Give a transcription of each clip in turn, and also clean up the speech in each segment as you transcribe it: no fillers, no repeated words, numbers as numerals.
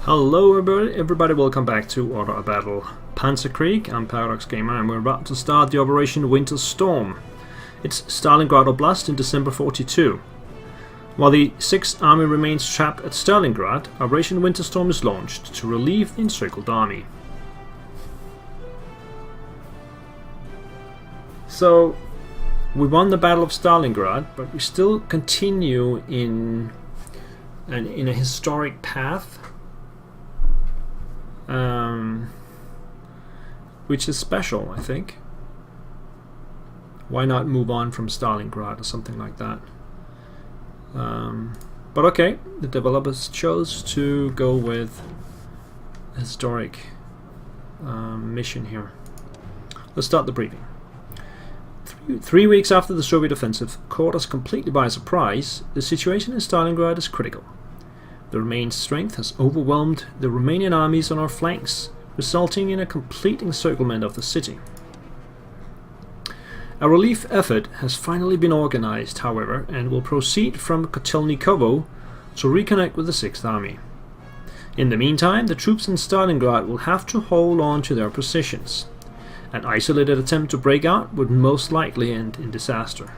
Hello everybody, welcome back to Order of Battle Panzerkrieg. I'm Paradox Gamer and we're about to start the Operation Winterstorm. It's Stalingrad Oblast in December 42. While the 6th Army remains trapped at Stalingrad, Operation Winterstorm is launched to relieve the encircled army. So, we won the Battle of Stalingrad, but we still continue in a historic path. Which is special, I think. Why not move on from Stalingrad or something like that? But okay, the developers chose to go with a historic mission here. Let's start the briefing. Three weeks after the Soviet offensive caught us completely by surprise, the situation in Stalingrad is critical. The Remain's strength has overwhelmed the Romanian armies on our flanks, resulting in a complete encirclement of the city. A relief effort has finally been organized, however, and will proceed from Kotelnikovo to reconnect with the 6th Army. In the meantime, the troops in Stalingrad will have to hold on to their positions. An isolated attempt to break out would most likely end in disaster.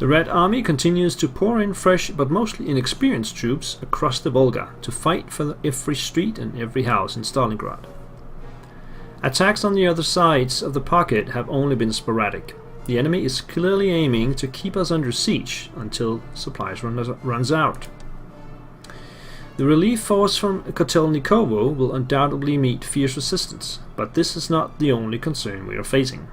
The Red Army continues to pour in fresh but mostly inexperienced troops across the Volga to fight for every street and every house in Stalingrad. Attacks on the other sides of the pocket have only been sporadic. The enemy is clearly aiming to keep us under siege until supplies runs out. The relief force from Kotelnikovo will undoubtedly meet fierce resistance, but this is not the only concern we are facing.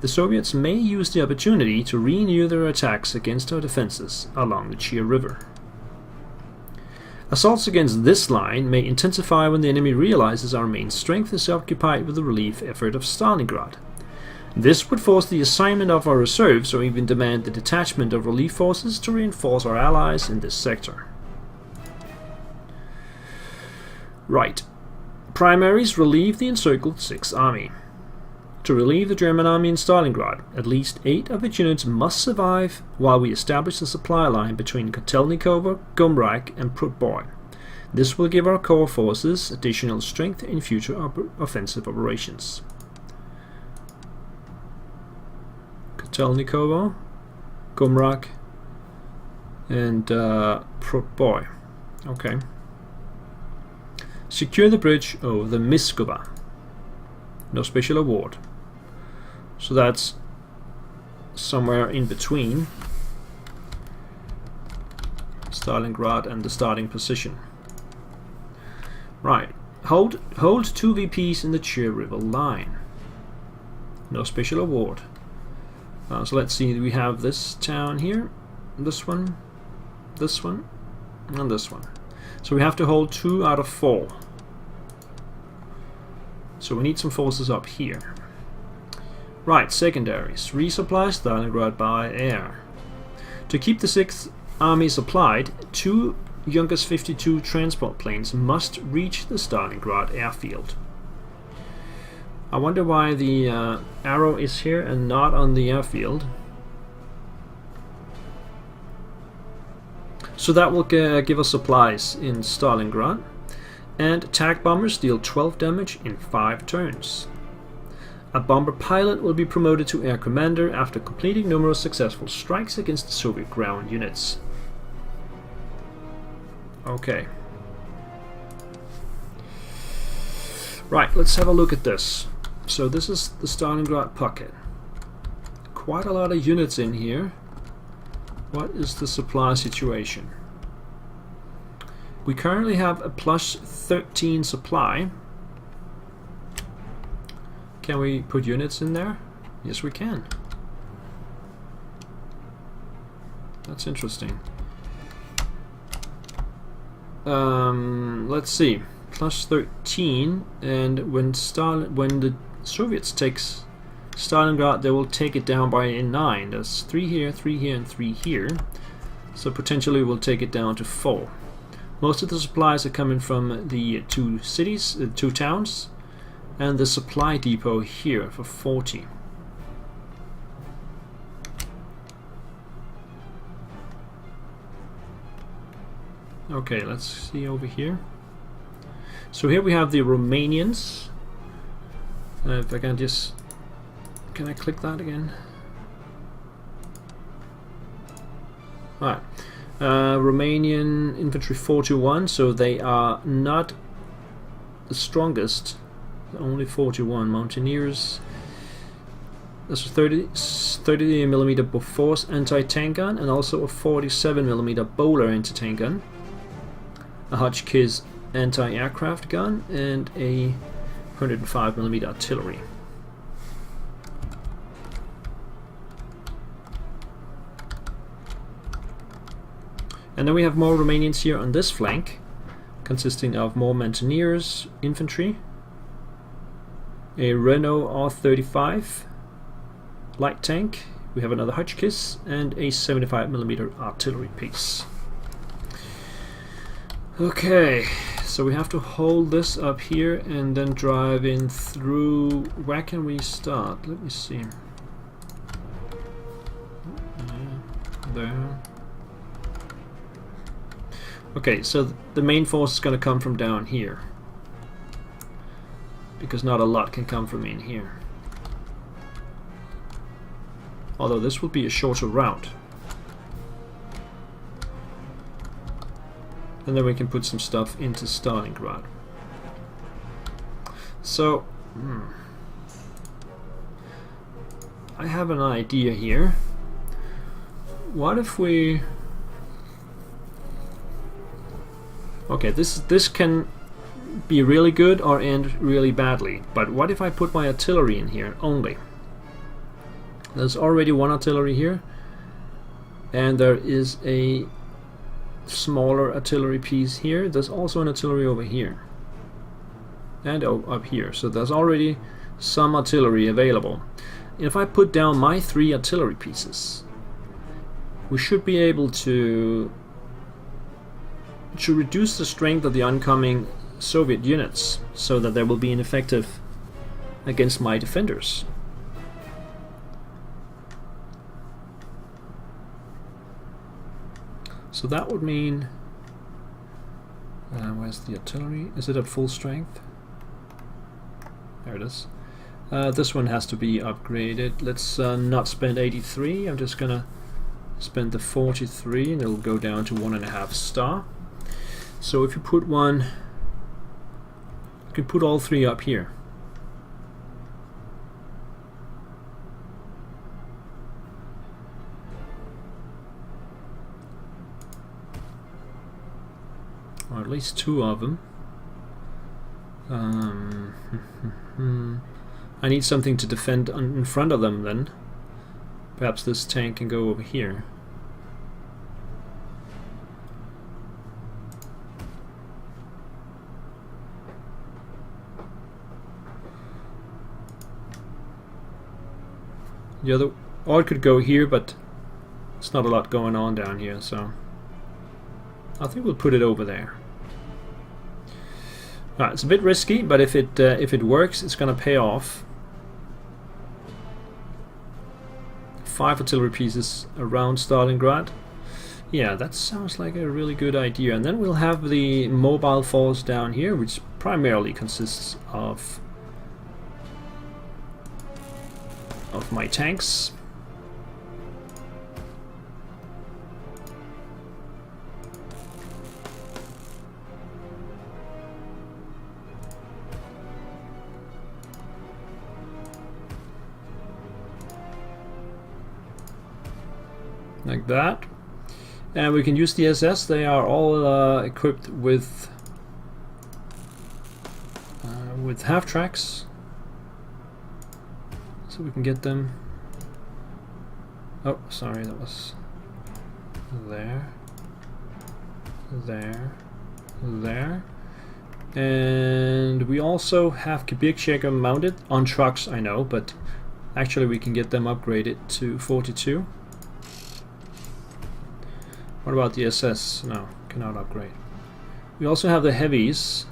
The Soviets may use the opportunity to renew their attacks against our defenses along the Chir River. Assaults against this line may intensify when the enemy realizes our main strength is occupied with the relief effort of Stalingrad. This would force the assignment of our reserves or even demand the detachment of relief forces to reinforce our allies in this sector. Right. Primaries relieve the encircled 6th Army. To relieve the German army in Stalingrad, at least 8 of its units must survive while we establish a supply line between Kotelnikovo, Gumrak and Prudboy. This will give our core forces additional strength in future offensive operations. Kotelnikovo, Gumrak and Prudboy. Okay. Secure the bridge over the Miskova. No special award. So that's somewhere in between Stalingrad and the starting position. Right. Hold 2 VPs in the Chir River line. No special award. So let's see, we have this town here, this one, and this one. So we have to hold 2 out of 4. So we need some forces up here. Right, secondaries. Resupply Stalingrad by air. To keep the 6th Army supplied, 2 Junkers 52 transport planes must reach the Stalingrad airfield. I wonder why the arrow is here and not on the airfield. So that will give us supplies in Stalingrad. And attack bombers deal 12 damage in 5 turns. A bomber pilot will be promoted to air commander after completing numerous successful strikes against the Soviet ground units. Okay. Right, let's have a look at this. So this is the Stalingrad pocket. Quite a lot of units in here. What is the supply situation? We currently have a plus 13 supply. Can we put units in there? Yes, we can. That's interesting. Let's see. Plus 13, and when the Soviets takes Stalingrad, they will take it down by 9. There's 3 here, 3 here, and 3 here. So potentially we'll take it down to 4. Most of the supplies are coming from the 2 cities, 2 towns, and the supply depot here for 40. Okay, let's see over here. So here we have the Romanians. If I can just... Can I click that again? Alright. Romanian infantry 421, so they are not the strongest. Only 41. Mountaineers. There's a 30mm Bofors anti-tank gun and also a 47mm Bowler anti-tank gun. A Hotchkiss anti-aircraft gun and a 105mm artillery. And then we have more Romanians here on this flank, consisting of more Mountaineers, infantry, a Renault R35 light tank, we have another Hotchkiss, and a 75mm artillery piece. Okay, so we have to hold this up here and then drive in through. Where can we start? Let me see. There. Okay, so the main force is going to come from down here, because not a lot can come from in here. Although this will be a shorter route. And then we can put some stuff into Stalingrad. So, I have an idea here. What if we... Okay, this can be really good or end really badly. But what if I put my artillery in here only? There's already one artillery here, and there is a smaller artillery piece here. There's also an artillery over here and up here, so there's already some artillery available. If I put down my 3 artillery pieces, we should be able to reduce the strength of the oncoming Soviet units so that they will be ineffective against my defenders. So that would mean... where's the artillery? Is it at full strength? There it is. This one has to be upgraded. Let's not spend 83. I'm just gonna spend the 43 and it'll go down to 1.5 star. So if you put one... You can put all 3 up here. Or at least 2 of them. I need something to defend in front of them then. Perhaps this tank can go over here. The other, or it could go here, but it's not a lot going on down here, so I think we'll put it over there. Alright, it's a bit risky, but if it works, it's going to pay off. 5 artillery pieces around Stalingrad. Yeah, that sounds like a really good idea. And then we'll have the mobile force down here, which primarily consists of my tanks. Like that. And we can use the SS. They are all equipped with half tracks, so we can get them. Oh, sorry, that was there, there, there. And we also have Gebirgsjäger mounted on trucks, I know, but actually we can get them upgraded to 42. What about the SS? No, cannot upgrade. We also have the heavies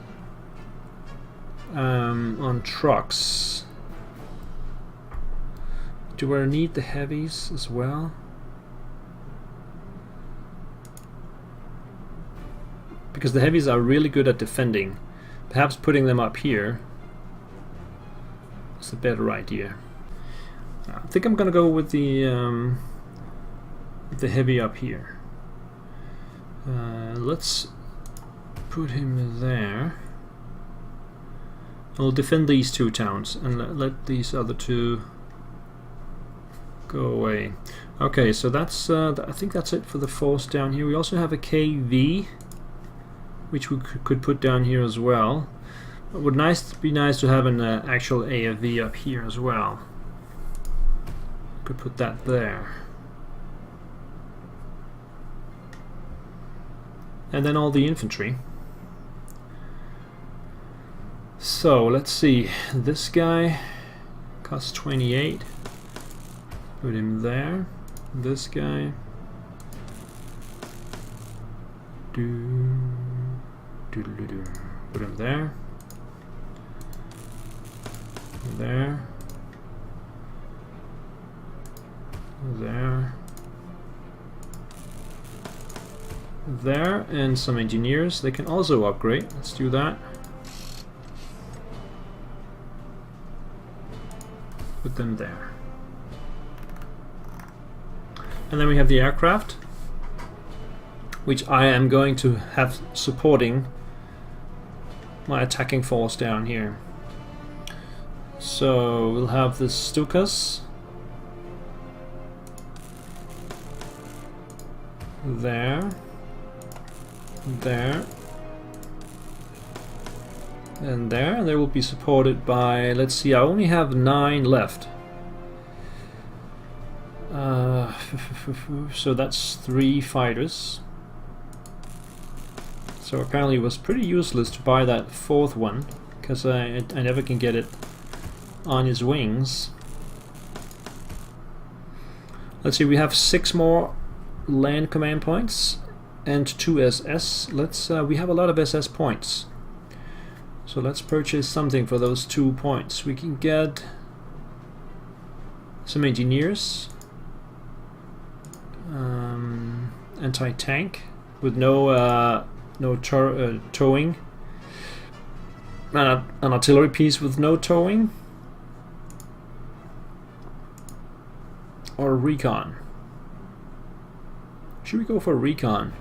on trucks. Do I need the heavies as well? because the heavies are really good at defending. Perhaps putting them up here is a better idea. I think I'm gonna go with the heavy up here. Let's put him there. We'll defend these two towns and let these other two go away. Okay, so that's I think that's it for the force down here. We also have a KV, which we could put down here as well. It would be nice to have an actual AFV up here as well. Could put that there. And then all the infantry. So let's see, this guy costs 28. Put him there. This guy. Put him there. There. There. There, and some engineers. They can also upgrade. Let's do that. Put them there. And then we have the aircraft, which I am going to have supporting my attacking force down here. So we'll have the Stukas there, there, and there. And they will be supported by, let's see, I only have 9 left. So that's 3 fighters. So apparently it was pretty useless to buy that 4th one, because I never can get it on his wings. Let's see, we have 6 more land command points and 2 SS. We have a lot of SS points, so let's purchase something for those 2 points. We can get some engineers, anti-tank with no towing, an artillery piece with no towing, or recon. Should we go for recon?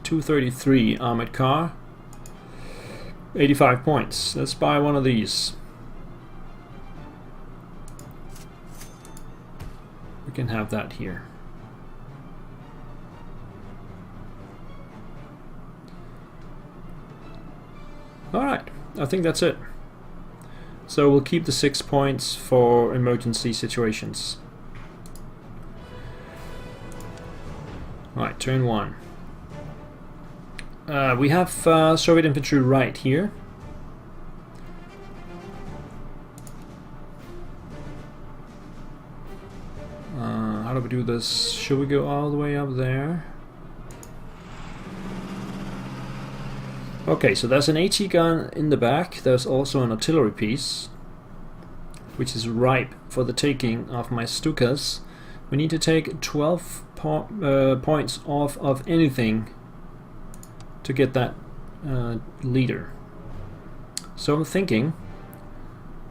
233 armored car, 85 points. Let's buy one of these. We can have that here. Alright, I think that's it. So we'll keep the 6 points for emergency situations. Alright, turn 1. We have Soviet infantry right here. How do we do this? Should we go all the way up there? Okay, so there's an AT gun in the back. There's also an artillery piece, which is ripe for the taking of my Stukas. We need to take 12 points off of anything to get that leader. So I'm thinking,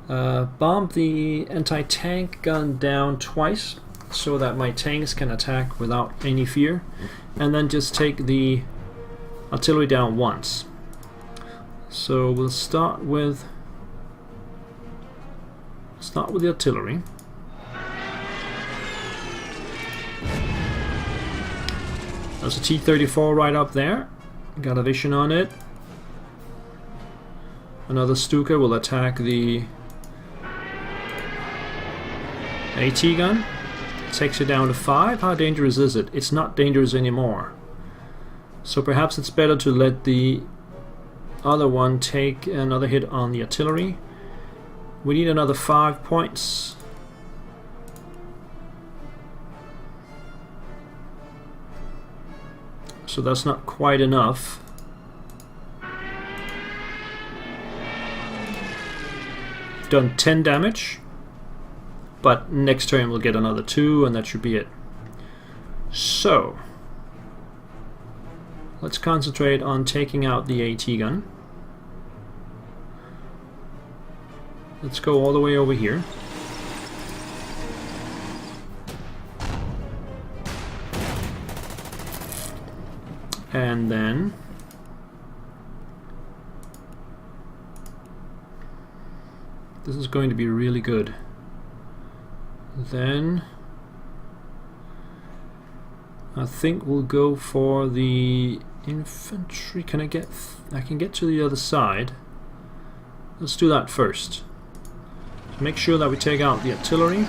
bomb the anti-tank gun down twice so that my tanks can attack without any fear, and then just take the artillery down once. So we'll start with the artillery. There's a T-34 right up there. Got a vision on it. Another Stuka will attack the AT gun. Takes it down to 5. How dangerous is it? It's not dangerous anymore. So perhaps it's better to let the other one take another hit on the artillery. We need another 5 points. So that's not quite enough. Done 10 damage, but next turn we'll get another 2 and that should be it. So let's concentrate on taking out the AT gun. Let's go all the way over here. And then this is going to be really good. Then I think we'll go for the infantry. Can I get? I can get to the other side. Let's do that first. Make sure that we take out the artillery.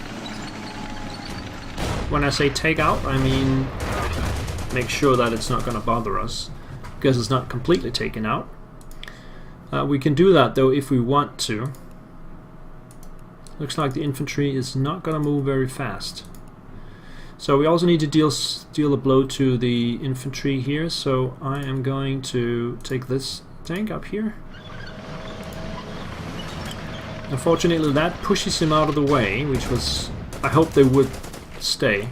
When I say take out, I mean make sure that it's not going to bother us, because it's not completely taken out. We can do that though if we want to. Looks like the infantry is not going to move very fast. So we also need to deal a blow to the infantry here, so I am going to take this tank up here. Unfortunately that pushes him out of the way, which was... I hope they would stay,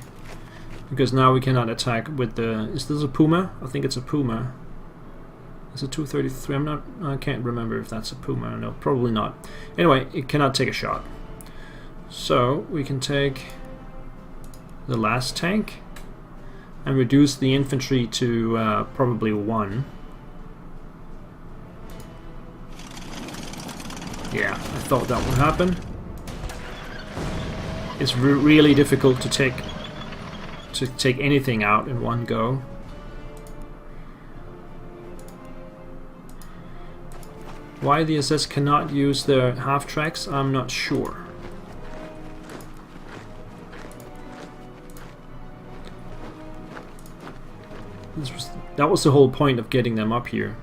because now we cannot attack with the... Is this a Puma? I think it's a Puma. It's a 233. I can't remember if that's a Puma. No, probably not. Anyway, it cannot take a shot. So we can take the last tank and reduce the infantry to probably 1. Yeah, I thought that would happen. It's really difficult to take anything out in one go. Why the SS cannot use their half tracks, I'm not sure. That was the whole point of getting them up here.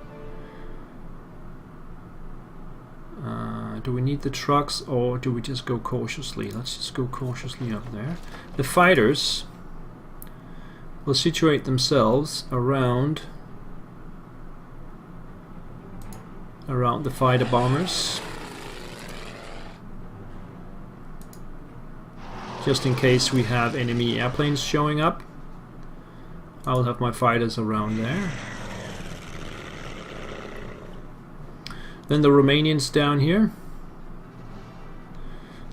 Do we need the trucks, or do we just go cautiously? Let's just go cautiously up there. The fighters will situate themselves around the fighter bombers, just in case we have enemy airplanes showing up. I'll have my fighters around there. Then the Romanians down here.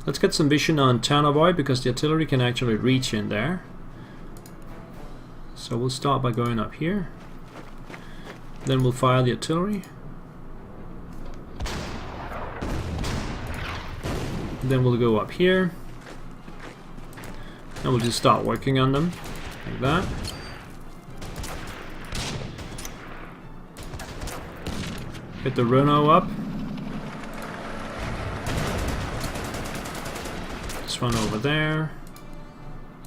Let's get some vision on Tarnovoy, because the artillery can actually reach in there. So we'll start by going up here. Then we'll fire the artillery. Then we'll go up here. And we'll just start working on them. Like that. Get the Renault up. This one over there.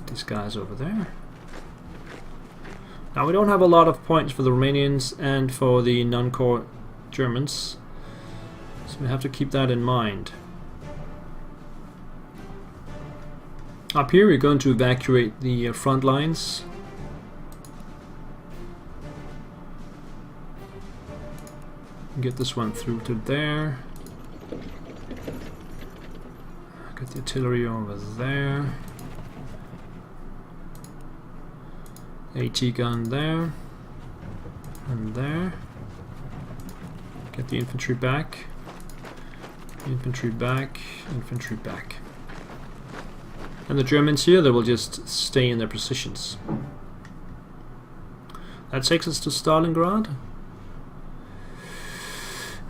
These guys over there. Now we don't have a lot of points for the Romanians and for the non-core Germans, so we have to keep that in mind. Up here we're going to evacuate the front lines. Get this one through to there. Get the artillery over there. AT gun there. And there. Get the infantry back. Infantry back. Infantry back. And the Germans here, they will just stay in their positions. That takes us to Stalingrad.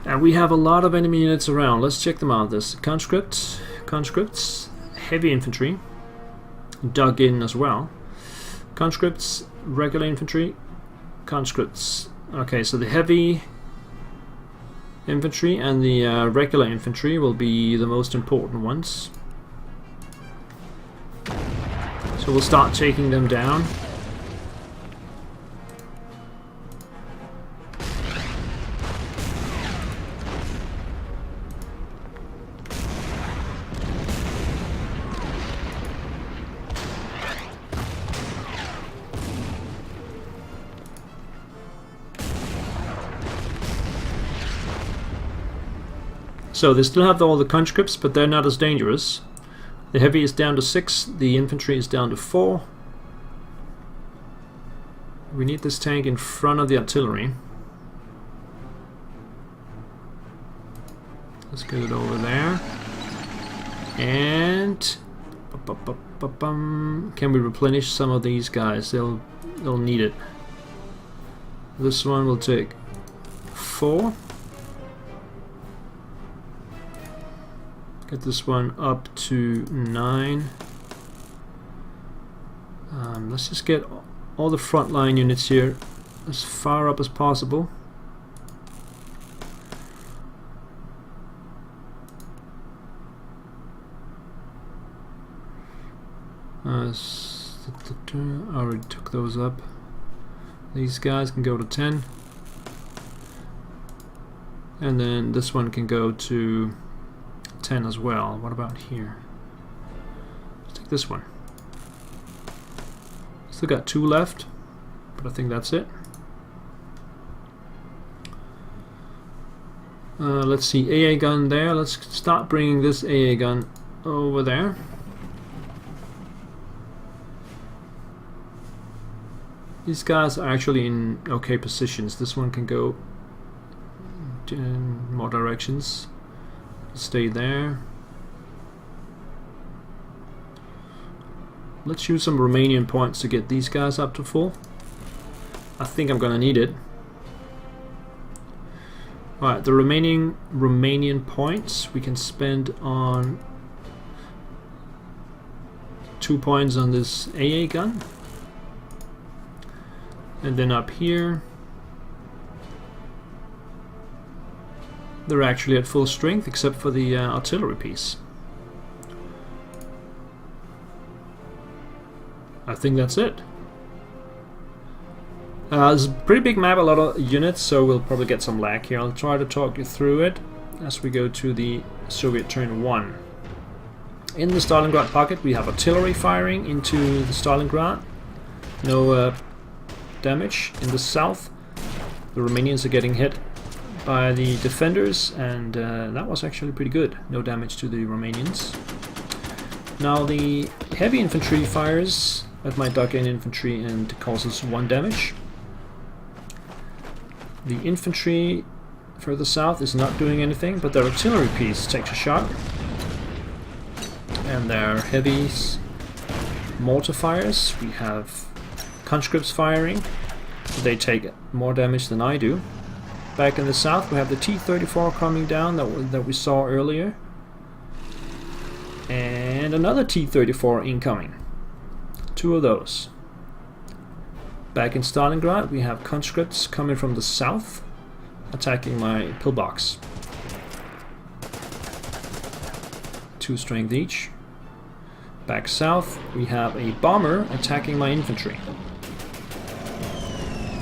And we have a lot of enemy units around. Let's check them out. There's conscripts, heavy infantry, dug in as well. Conscripts, regular infantry, conscripts. Okay, so the heavy infantry and the regular infantry will be the most important ones. So we'll start taking them down. So they still have all the conscripts, but they're not as dangerous. The heavy is down to 6, the infantry is down to 4. We need this tank in front of the artillery. Let's get it over there. And can we replenish some of these guys? They'll need it. This one will take 4. Get this one up to 9. Let's just get all the frontline units here as far up as possible. I already took those up. These guys can go to 10. And then this one can go to 10 as well. What about here? Let's take this one. Still got 2 left, but I think that's it. Let's see, AA gun there. Let's start bringing this AA gun over there. These guys are actually in okay positions. This one can go in more directions. Stay there. Let's use some Romanian points to get these guys up to full. I think I'm gonna need it. Alright, the remaining Romanian points we can spend on 2 points on this AA gun. And then up here, they're actually at full strength except for the artillery piece. I think that's it. It's a pretty big map, a lot of units, so we'll probably get some lag here. I'll try to talk you through it as we go to the Soviet turn 1. In the Stalingrad pocket we have artillery firing into the Stalingrad. No damage. In the south the Romanians are getting hit by the defenders, and that was actually pretty good. No damage to the Romanians. Now the heavy infantry fires at my dug-in infantry and causes 1 damage. The infantry further south is not doing anything, but their artillery piece takes a shot. And their heavy mortar fires, we have conscripts firing. They take more damage than I do. Back in the south we have the T-34 coming down that we saw earlier. And another T-34 incoming. 2 of those. Back in Stalingrad we have conscripts coming from the south attacking my pillbox. 2 strength each. Back south we have a bomber attacking my infantry.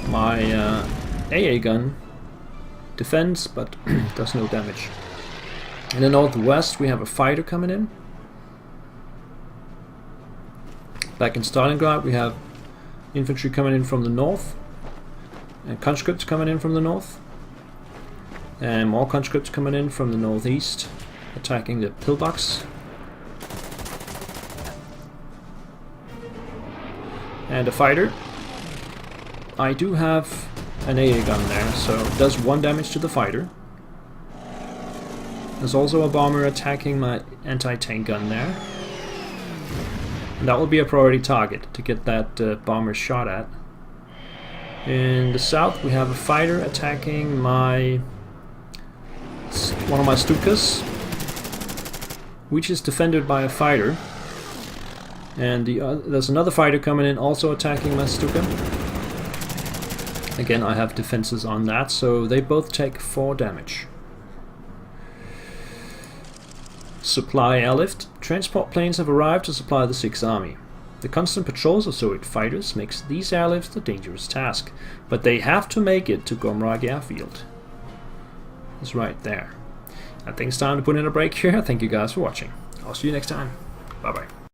My AA gun defends but does no damage. In the northwest we have a fighter coming in. Back in Stalingrad we have infantry coming in from the north and conscripts coming in from the north, and more conscripts coming in from the northeast attacking the pillbox. And a fighter. I do have an AA gun there, so it does 1 damage to the fighter. There's also a bomber attacking my anti-tank gun there. And that will be a priority target to get that bomber shot at. In the south we have a fighter attacking one of my Stukas, which is defended by a fighter. And there's another fighter coming in also attacking my Stuka. Again, I have defenses on that, so they both take 4 damage. Supply airlift. Transport planes have arrived to supply the 6th Army. The constant patrols of Soviet fighters makes these airlifts a dangerous task, but they have to make it to Gomrag Airfield. It's right there. I think it's time to put in a break here. Thank you guys for watching. I'll see you next time. Bye bye.